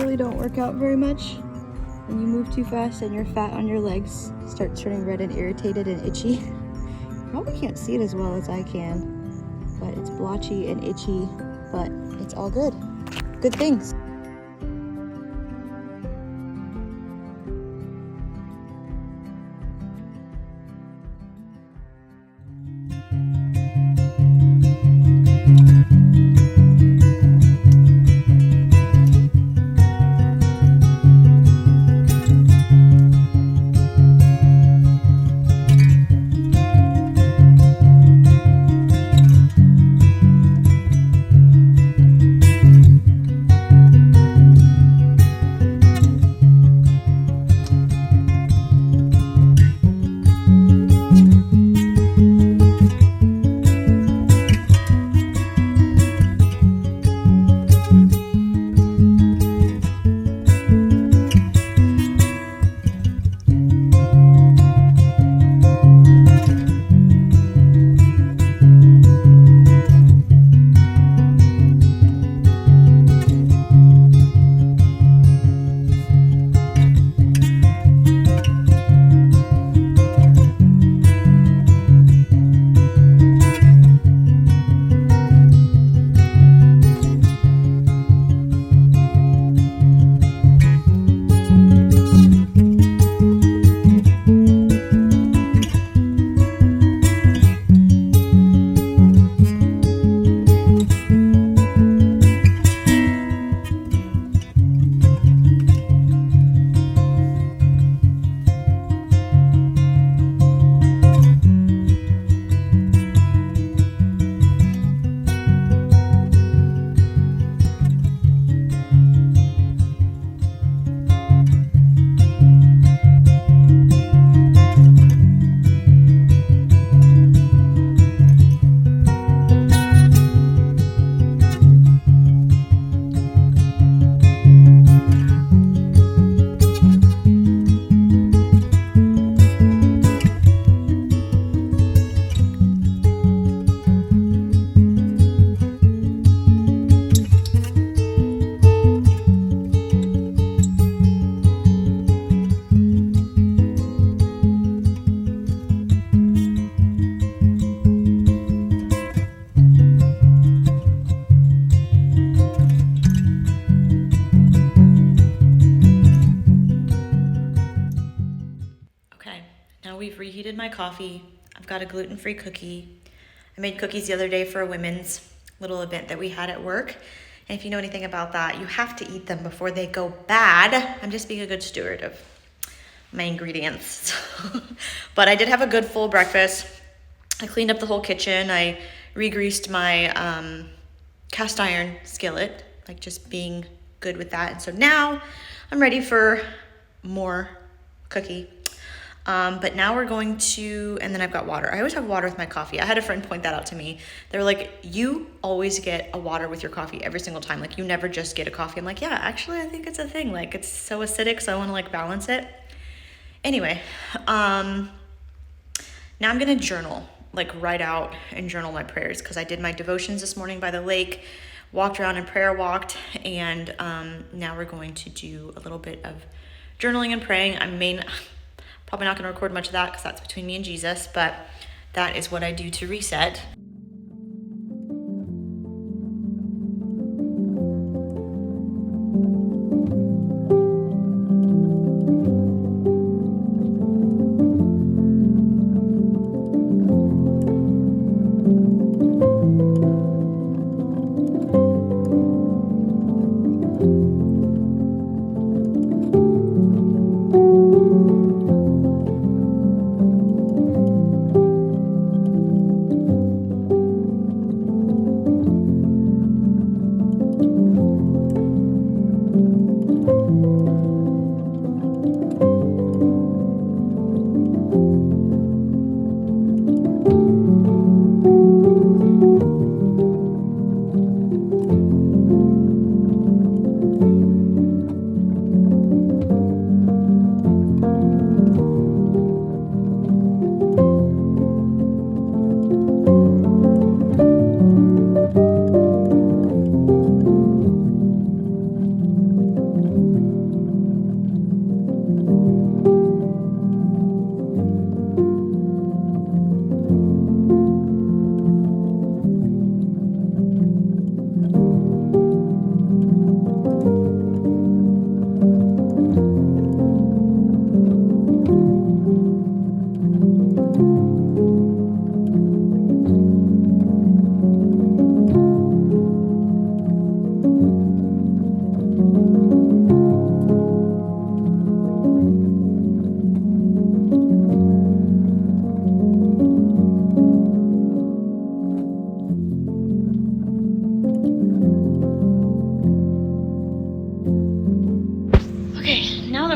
really don't work out very much, when you move too fast and your fat on your legs starts turning red and irritated and itchy. You probably can't see it as well as I can, but it's blotchy and itchy, but it's all good. Good things. We've reheated my coffee. I've got a gluten-free cookie. I made cookies the other day for a women's little event that we had at work. And if you know anything about that, you have to eat them before they go bad. I'm just being a good steward of my ingredients. But I did have a good full breakfast. I cleaned up the whole kitchen. I re-greased my cast iron skillet, like just being good with that. And so now I'm ready for more cookie. But now we're going to, and then I've got water. I always have water with my coffee. I had a friend point that out to me. They were like, you always get a water with your coffee every single time. Like, you never just get a coffee. I'm like, yeah, actually, I think it's a thing. Like, it's so acidic, so I want to like balance it. Anyway, now I'm going to journal, like write out and journal my prayers, because I did my devotions this morning by the lake, walked around and prayer walked, and now we're going to do a little bit of journaling and praying. Probably not going to record much of that because that's between me and Jesus, but that is what I do to reset.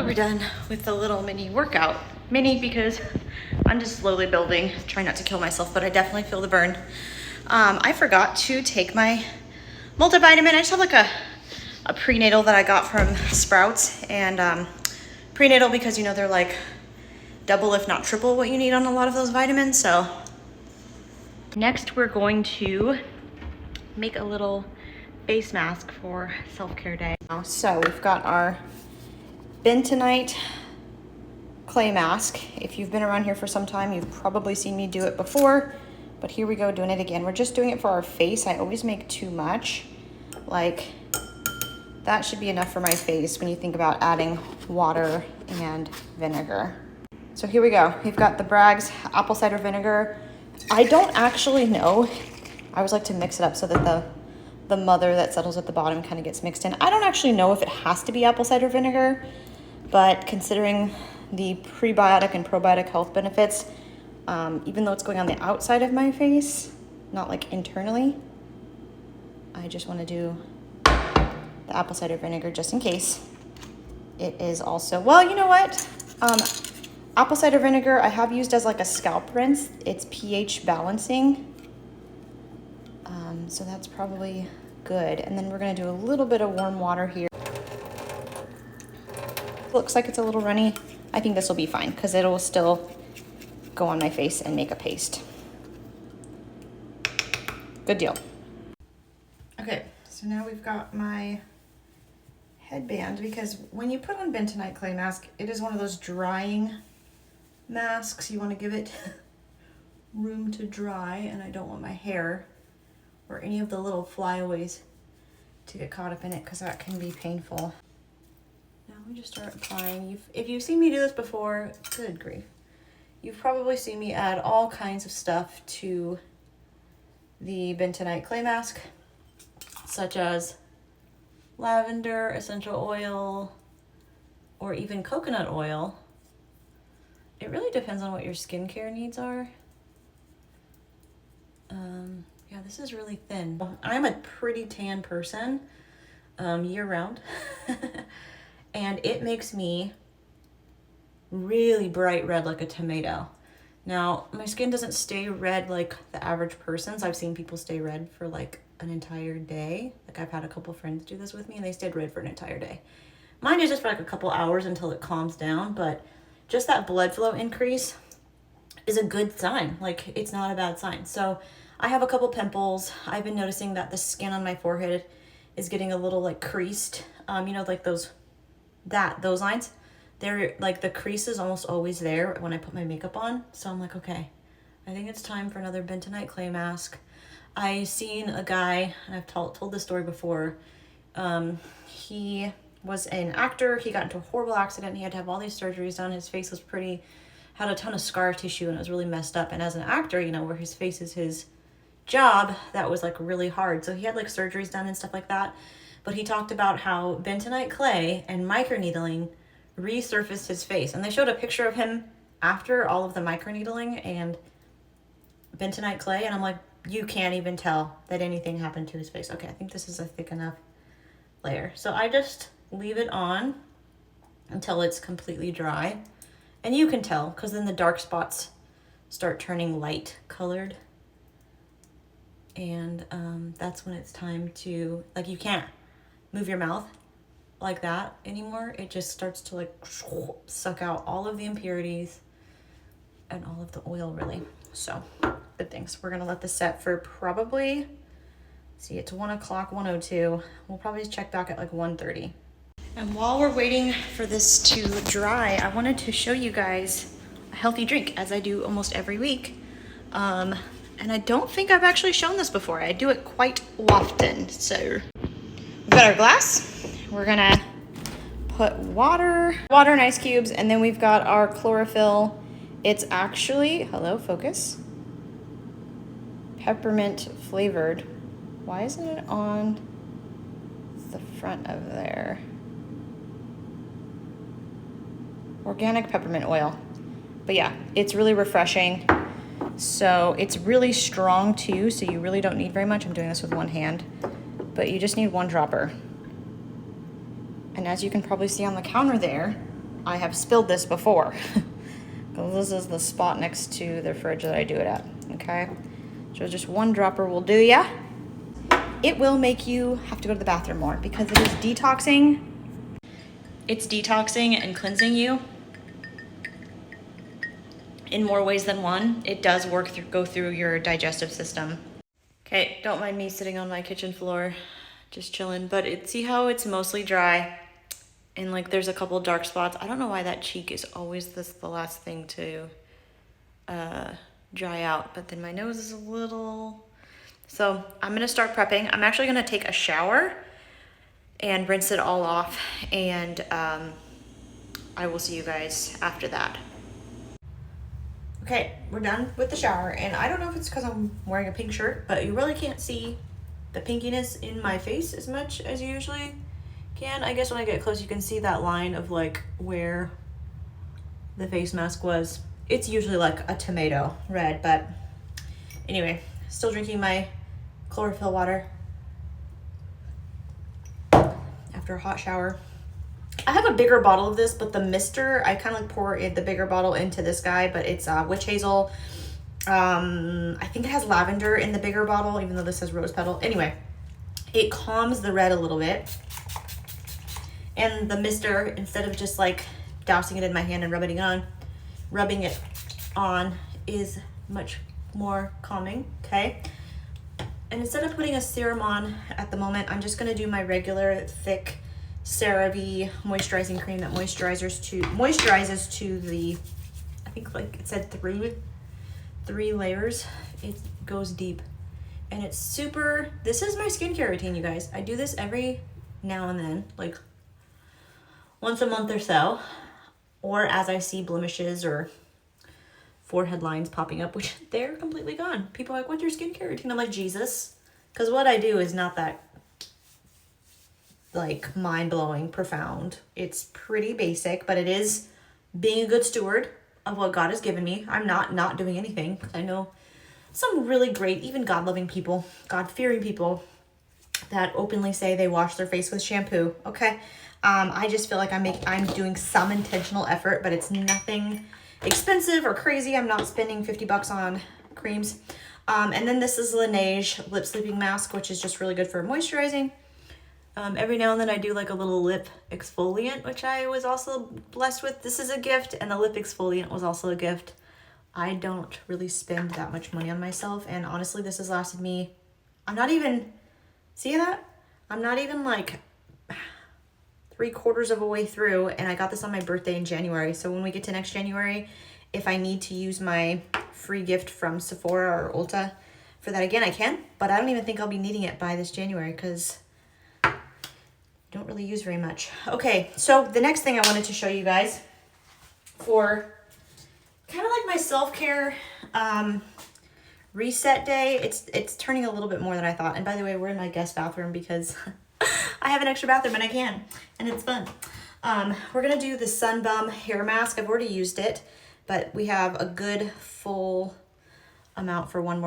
that we're done with the little mini workout. Mini because I'm just slowly building, trying not to kill myself, but I definitely feel the burn. I forgot to take my multivitamin. I just have like a prenatal that I got from Sprouts, and prenatal because, you know, they're like double if not triple what you need on a lot of those vitamins. So next we're going to make a little face mask for self-care day. So we've got our bentonite clay mask. If you've been around here for some time, you've probably seen me do it before, but here we go doing it again. We're just doing it for our face. I always make too much. Like, that should be enough for my face when you think about adding water and vinegar. So here we go. We've got the Bragg's apple cider vinegar. I don't actually know. I always like to mix it up so that the mother that settles at the bottom kind of gets mixed in. I don't actually know if it has to be apple cider vinegar, but considering the prebiotic and probiotic health benefits, even though it's going on the outside of my face, not like internally, I just want to do the apple cider vinegar just in case. It is also, well, you know what? Apple cider vinegar I have used as like a scalp rinse. It's pH balancing. So that's probably good. And then we're gonna do a little bit of warm water here. Looks like it's a little runny. I think this will be fine because it'll still go on my face and make a paste. Good deal. Okay, so now we've got my headband, because when you put on bentonite clay mask, it is one of those drying masks. You want to give it room to dry, and I don't want my hair or any of the little flyaways to get caught up in it because that can be painful. Now we just start applying. If you've seen me do this before, good grief, you've probably seen me add all kinds of stuff to the bentonite clay mask, such as lavender, essential oil, or even coconut oil. It really depends on what your skincare needs are. Yeah, this is really thin. I'm a pretty tan person year round, and it makes me really bright red like a tomato. Now, my skin doesn't stay red like the average person's. I've seen people stay red for like an entire day. Like, I've had a couple friends do this with me and they stayed red for an entire day. Mine is just for like a couple hours until it calms down, but just that blood flow increase is a good sign. Like, it's not a bad sign. So I have a couple pimples. I've been noticing that the skin on my forehead is getting a little like creased. You know, like those lines. They're like, the crease is almost always there when I put my makeup on. So I'm like, okay, I think it's time for another bentonite clay mask. I seen a guy, and I've told this story before. He was an actor. He got into a horrible accident. He had to have all these surgeries done. His face was had a ton of scar tissue, and it was really messed up. And as an actor, you know, where his face is his job, that was like really hard. So he had like surgeries done and stuff like that. But he talked about how bentonite clay and microneedling resurfaced his face. And they showed a picture of him after all of the microneedling and bentonite clay. And I'm like, you can't even tell that anything happened to his face. Okay, I think this is a thick enough layer. So I just leave it on until it's completely dry. And you can tell, because then the dark spots start turning light colored. And that's when it's time to, like, you can't move your mouth like that anymore. It just starts to like suck out all of the impurities and all of the oil, really. So good things. We're gonna let this set for probably, see, it's 1 o'clock, 1:02. We'll probably check back at like 1:30. And while we're waiting for this to dry, I wanted to show you guys a healthy drink, as I do almost every week. And I don't think I've actually shown this before. I do it quite often. So we've got our glass. We're gonna put water and ice cubes, and then we've got our chlorophyll. It's actually, hello, focus, peppermint flavored. Why isn't it on the front of there? Organic peppermint oil. But yeah, it's really refreshing. So it's really strong too, so you really don't need very much. I'm doing this with one hand, but you just need one dropper. And as you can probably see on the counter there, I have spilled this before. This is the spot next to the fridge that I do it at, okay? So just one dropper will do ya. It will make you have to go to the bathroom more because it is detoxing. It's detoxing and cleansing you in more ways than one. It does go through your digestive system. Okay, don't mind me sitting on my kitchen floor, just chilling, but see how it's mostly dry and like there's a couple dark spots. I don't know why that cheek is always the last thing to dry out, but then my nose is a little... So I'm gonna start prepping. I'm actually gonna take a shower and rinse it all off, and I will see you guys after that. Okay, we're done with the shower, and I don't know if it's because I'm wearing a pink shirt, but you really can't see the pinkiness in my face as much as you usually can. I guess when I get close, you can see that line of like where the face mask was. It's usually like a tomato red, but anyway, still drinking my chlorophyll water after a hot shower. I have a bigger bottle of this, but the mister, I kind of like pour the bigger bottle into this guy, but it's witch hazel. I think it has lavender in the bigger bottle, even though this says rose petal. Anyway, it calms the red a little bit. And the mister, instead of just like dousing it in my hand and rubbing it on is much more calming, okay? And instead of putting a serum on at the moment, I'm just gonna do my regular thick CeraVe moisturizing cream that moisturizes to the, I think like it said three layers. It goes deep and it's super, this is my skincare routine, you guys. I do this every now and then, like once a month or so, or as I see blemishes or forehead lines popping up, which they're completely gone. People are like, what's your skincare routine? I'm like, Jesus. Because what I do is not that like mind-blowing, profound. It's pretty basic, but it is being a good steward of what God has given me. I'm not doing anything, because I know some really great, even God-loving people, God-fearing people that openly say they wash their face with shampoo. Okay. I just feel like I'm doing some intentional effort, but it's nothing expensive or crazy. I'm not spending 50 bucks on creams. And then this is Laneige Lip Sleeping Mask, which is just really good for moisturizing. Every now and then I do like a little lip exfoliant, which I was also blessed with. This is a gift, and the lip exfoliant was also a gift. I don't really spend that much money on myself, and honestly, this has lasted me, see that? I'm not even like 3/4 of a way through, and I got this on my birthday in January. So when we get to next January, if I need to use my free gift from Sephora or Ulta for that again, I can, but I don't even think I'll be needing it by this January because I don't really use very much. Okay, so the next thing I wanted to show you guys for kind of like my self-care reset day. It's turning a little bit more than I thought. And by the way, we're in my guest bathroom because I have an extra bathroom and I can, and it's fun. We're gonna do the Sun Bum hair mask. I've already used it, but we have a good full amount for one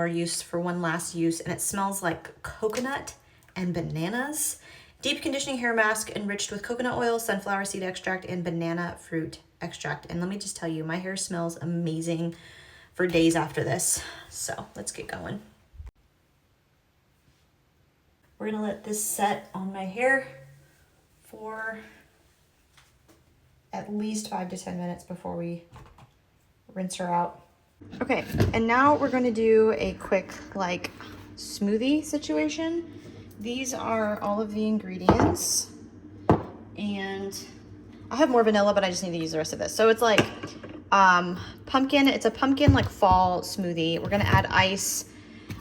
last use, and it smells like coconut and bananas. Deep conditioning hair mask enriched with coconut oil, sunflower seed extract, and banana fruit extract. And let me just tell you, my hair smells amazing for days after this. So let's get going. We're gonna let this set on my hair for at least 5 to 10 minutes before we rinse her out. Okay, and now we're gonna do a quick like smoothie situation. These are all of the ingredients, and I have more vanilla, but I just need to use the rest of this. So it's like pumpkin, it's a pumpkin like fall smoothie. We're gonna add ice.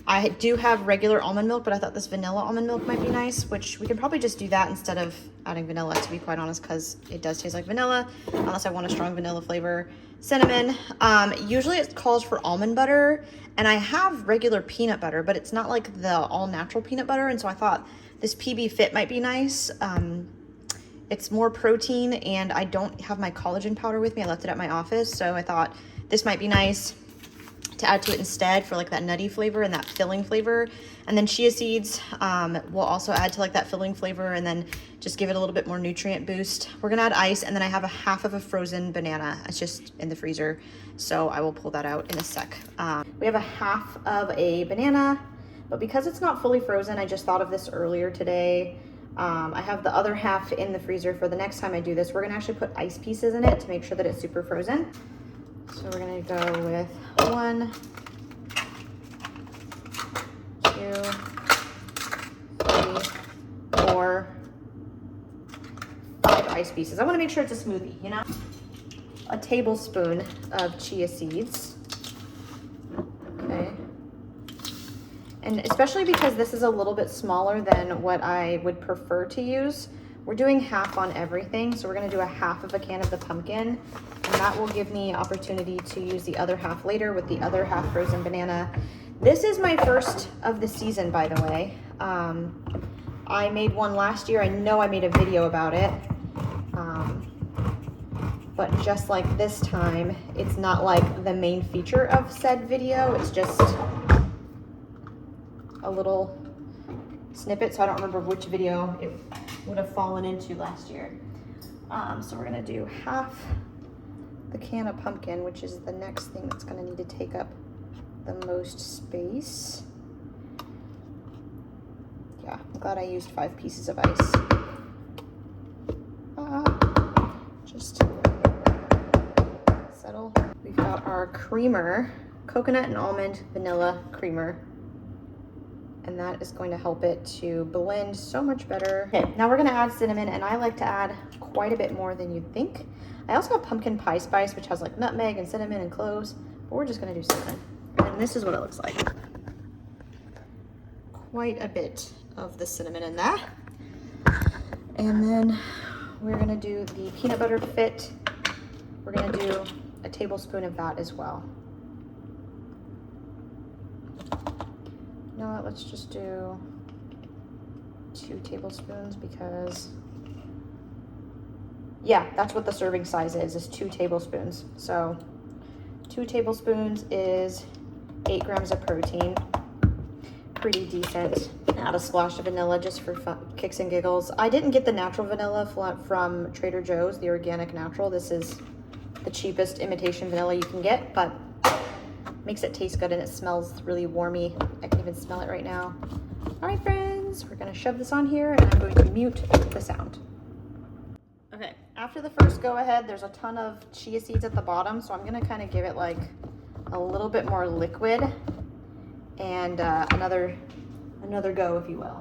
I do have regular almond milk, but I thought this vanilla almond milk might be nice, which we can probably just do that instead of adding vanilla, to be quite honest, because it does taste like vanilla, unless I want a strong vanilla flavor. Cinnamon. Usually it calls for almond butter, and I have regular peanut butter, but it's not like the all natural peanut butter, and so I thought this PB Fit might be nice. It's more protein, and I don't have my collagen powder with me. I left it at my office, so I thought this might be nice. to add to it instead for like that nutty flavor and that filling flavor. And then chia seeds will also add to like that filling flavor and then just give it a little bit more nutrient boost. We're gonna add ice, and then I have a half of a frozen banana. It's just in the freezer, so I will pull that out in a sec. We have a half of a banana, but because it's not fully frozen, I just thought of this earlier today. I have the other half in the freezer for the next time I do this. We're gonna actually put ice pieces in it to make sure that it's super frozen. So we're gonna go with 1, 2, 3, 4, 5 ice pieces. I wanna make sure it's a smoothie, you know? A tablespoon of chia seeds, okay? And especially because this is a little bit smaller than what I would prefer to use, we're doing half on everything. So we're gonna do a half of a can of the pumpkin, and that will give me opportunity to use the other half later with the other half frozen banana. This is my first of the season, by the way. I made one last year. I know I made a video about it. But just like this time, it's not like the main feature of said video. It's just a little snippet, so I don't remember which video it would have fallen into last year. So we're gonna do half the can of pumpkin, which is the next thing that's gonna need to take up the most space. Yeah, I'm glad I used 5 pieces of ice. Just settle. We've got our creamer, coconut and almond vanilla creamer, and that is going to help it to blend so much better. Okay, now we're gonna add cinnamon, and I like to add quite a bit more than you'd think. I also have pumpkin pie spice, which has like nutmeg and cinnamon and cloves, but we're just gonna do cinnamon. And this is what it looks like. Quite a bit of the cinnamon in that. And then we're gonna do the peanut butter fit. We're gonna do a tablespoon of that as well. You know what, let's just do 2 tablespoons because, yeah, that's what the serving size is 2 tablespoons. So 2 tablespoons is 8 grams of protein. Pretty decent. Add a splash of vanilla just for fun, kicks and giggles. I didn't get the natural vanilla from Trader Joe's, the organic natural. This is the cheapest imitation vanilla you can get, but makes it taste good and it smells really warmy. I can even smell it right now. All right, friends, we're gonna shove this on here, and I'm going to mute the sound. Okay, after the first go ahead, there's a ton of chia seeds at the bottom, so I'm gonna kind of give it like a little bit more liquid and another go, if you will.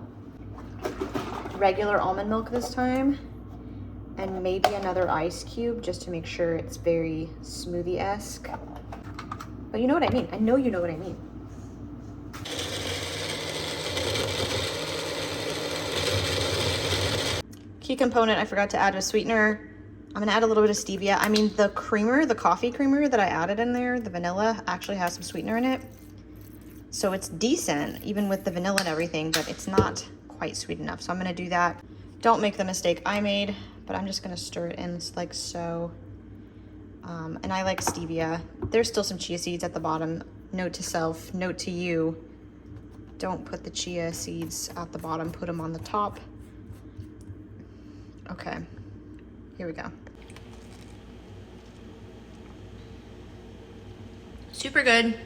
Regular almond milk this time, and maybe another ice cube just to make sure it's very smoothie-esque. But you know what I mean. I know you know what I mean. Key component, I forgot to add a sweetener. I'm gonna add a little bit of stevia. I mean, the creamer, the coffee creamer that I added in there, the vanilla, actually has some sweetener in it. So it's decent, even with the vanilla and everything, but it's not quite sweet enough. So I'm gonna do that. Don't make the mistake I made, but I'm just gonna stir it in like so. And I like stevia. There's still some chia seeds at the bottom. Note to self, note to you, don't put the chia seeds at the bottom, put them on the top. Okay, here we go. Super good.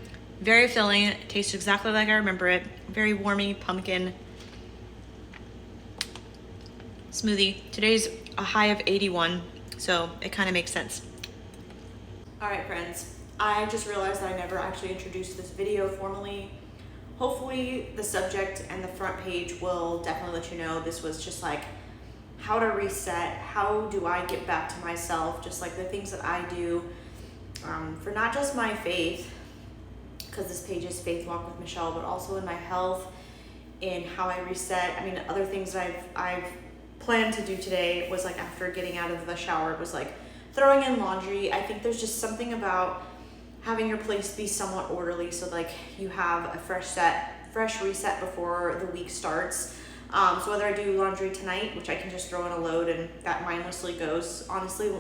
Very filling. It tastes exactly like I remember it. Very warmy pumpkin smoothie. Today's a high of 81, so it kind of makes sense. All right, friends. I just realized that I never actually introduced this video formally. Hopefully the subject and the front page will definitely let you know this was just like how to reset, how do I get back to myself, just like the things that I do for not just my faith, because this page is Faith Walk with Michelle, but also in my health, in how I reset. I mean, other things that I've planned to do today was like after getting out of the shower, it was like throwing in laundry. I think there's just something about having your place be somewhat orderly so like you have a fresh reset before the week starts. So whether I do laundry tonight, which I can just throw in a load and that mindlessly goes, honestly,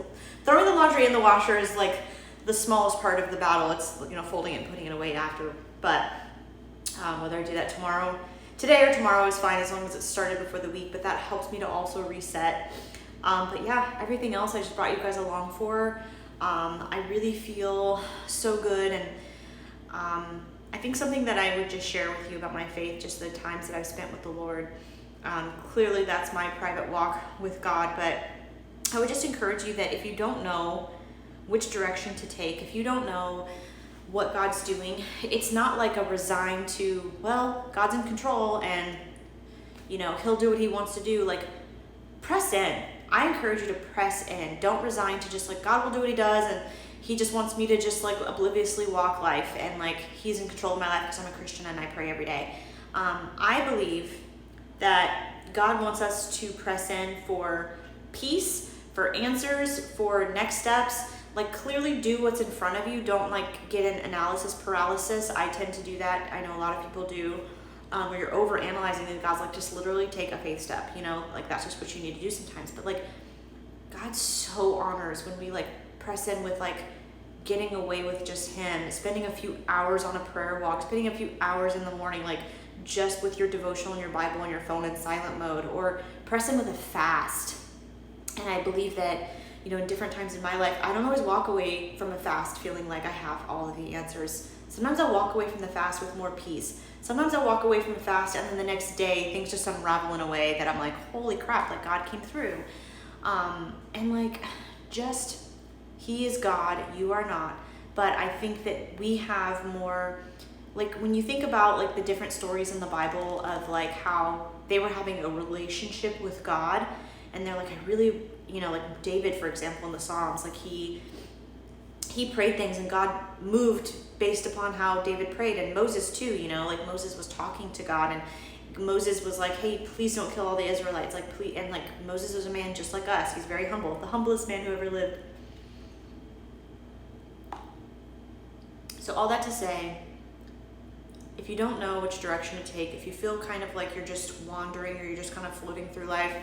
throwing the laundry in the washer is like the smallest part of the battle. It's, you know, folding it and putting it away after. But whether I do that today or tomorrow is fine, as long as it started before the week. But that helps me to also reset. But yeah, everything else I just brought you guys along for. I really feel so good, and I think something that I would just share with you about my faith, just the times that I've spent with the Lord. Clearly that's my private walk with God, but I would just encourage you that if you don't know which direction to take, if you don't know what God's doing, it's not like a resign to, well, God's in control and, you know, he'll do what he wants to do. Like, press in. I encourage you to press in. Don't resign to just like, God will do what he does and he just wants me to just like obliviously walk life and like he's in control of my life because I'm a Christian and I pray every day. I believe that God wants us to press in for peace, for answers, for next steps. Like, clearly do what's in front of you. Don't like get an analysis paralysis. I tend to do that. I know a lot of people do. Where you're over analyzing and God's like, just literally take a faith step, you know, like that's just what you need to do sometimes. But like, God so honors when we like press in with like getting away with just him, spending a few hours on a prayer walk, spending a few hours in the morning, like just with your devotional and your Bible and your phone in silent mode, or press in with a fast. And I believe that, you know, in different times in my life, I don't always walk away from a fast feeling like I have all of the answers. Sometimes I'll walk away from the fast with more peace. Sometimes I'll walk away from the fast and then the next day things just unravel in a way that I'm like, holy crap, like God came through. And like, just, he is God, you are not. But I think that we have more, like when you think about like the different stories in the Bible of like how they were having a relationship with God, and they're like, I really, you know, like David, for example, in the Psalms, like he prayed things and God moved based upon how David prayed, and Moses too, you know, like Moses was talking to God and Moses was like, hey, please don't kill all the Israelites, like please. And like Moses was a man just like us. He's very humble, the humblest man who ever lived. So all that to say, if you don't know which direction to take, if you feel kind of like you're just wandering or you're just kind of floating through life,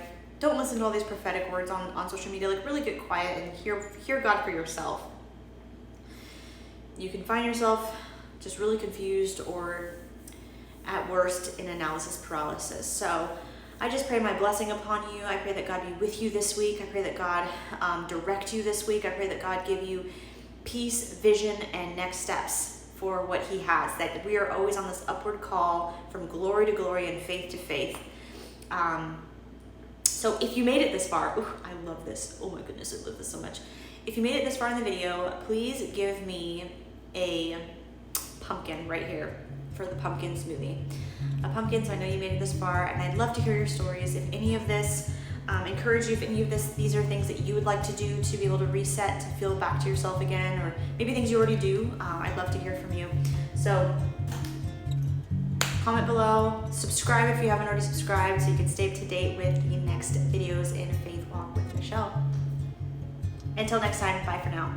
don't listen to all these prophetic words on social media. Like, really get quiet and hear God for yourself. You can find yourself just really confused or at worst in analysis paralysis. So I just pray my blessing upon you. I pray that God be with you this week. I pray that God direct you this week. I pray that God give you peace, vision, and next steps for what he has, that we are always on this upward call from glory to glory and faith to faith. So if you made it this far, I love this. Oh my goodness, I love this so much. If you made it this far in the video, please give me a pumpkin right here for the pumpkin smoothie. A pumpkin, so I know you made it this far, and I'd love to hear your stories. If any of this encourage you, if any of these are things that you would like to do to be able to reset, to feel back to yourself again, or maybe things you already do, I'd love to hear from you. So comment below, subscribe if you haven't already subscribed so you can stay up to date with the next videos in Faith Walk with Michelle. Until next time, bye for now.